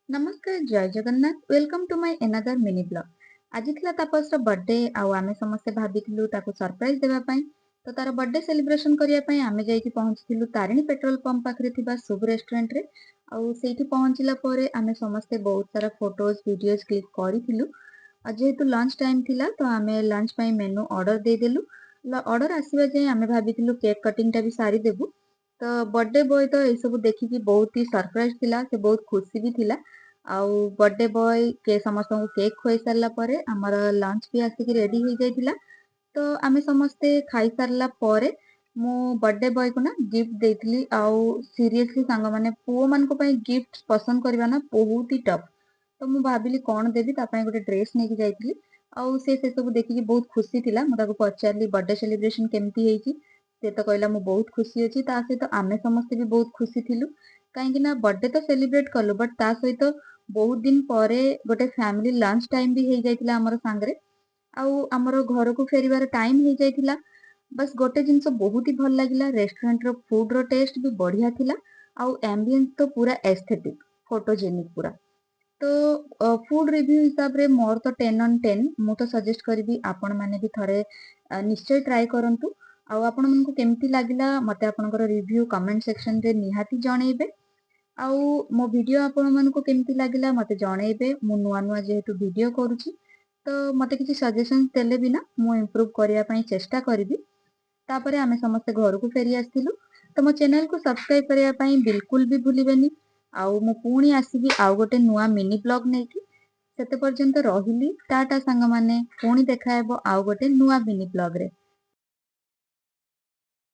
नमस्कार जय Jagannath welcome to my another mini blog. आज थिला तापसर बर्थडे आमे समस्ते भाबिथिलु ताको सरप्राइज देबा पई। तो तार बर्थडे सेलिब्रेशन करिया पई आमे जाईकी पहुंचथिलु तारिणी पेट्रोल पंप पाखरे थिबा शुभ रेस्टोरेंट रे। आउ सेठी पहुंचिला परे आमे समस्ते बहुत सारा फोटोज वीडियोज क्लिक करिथिलु। जेहेतु लंच टाइम थिला तो आमे लंच पई मेनू ऑर्डर दे देलु। ऑर्डर आसीबा जे आमे भाबिथिलु केक कटिंग टा भी सारी देबु। तो बर्थडे बॉय तो ए सब देखिकी बहुत ही सरप्राइज थिला, से बहुत खुशी भी थिला। आउ बर्थडे बॉय के समस्त को केक खुआई सारला परे हमर लंच भी आसिक रेडी हो जाइतिला। तो आमे समस्ते खाई सारला परे मु बर्थडे बॉय को ना गिफ्ट देइथिली। आउ सीरियसली सांग माने पुओ मान को पई गिफ्ट पसंद करबा ना बहुत ही टफ। तो मु भाबिली कोन देबी ता पई गोटे ड्रेस नेकी जाइतिली। आउ से सब देखिकी बहुत खुशी थिला। मु ताको पचारली बर्थडे सेलिब्रेशन केमती हेइची। से तो कहला मु बहुत खुशी अछि, ता सहित आमे समस्ते भी बहुत खुशी थिलु। काहेकि ना बर्थडे तो सेलिब्रेट कलु बट ता सहित बहुत दिन परे गोटे फैमिली लंच टाइम भी हो जाइतिला हमर सांगरे। आउ हमर घर को फेरिबार टाइम हो जाइतिला। बस गोटे जिंस बहुत ही भल लागिला, रेस्टोरेंट रो फूड रो टेस्ट भी बढ़िया थिला। आउ एम्बियंस तो पूरा एस्थेटिक फोटोजेनिक पूरा। तो फूड रिव्यू हिसाब रे मोर तो 10 on 10। मु तो सजेस्ट करबी आपण माने भी थरे निश्चय ट्राई करंतु। आउ आपण मन को केमती लागिला मते आपनकर रिव्यू कमेंट सेक्शन रे निहाती जणेबे। आउ मो वीडियो आपण मन को केमती लागिला मते जणेबे। मु नुआ नुआ जेहेतु वीडियो करूची तो मते किछि सजेशन देले बिना मु इम्प्रूव करिया पई चेष्टा करबी। तापरे आमे समस्त घर को फेरी आस्थिलु। तो मो चैनल को सब्सक्राइब करिया पई बिल्कुल भी भूलिबेनी। आउ मु पुणी आसीबी आउ गोटे नुआ मिनी ब्लॉग नेकी। सेते पर्यंत रहिली टाटा सांग माने पुणी देखा हेबो आउ गोटे नुआ मिनी ब्लॉग रे।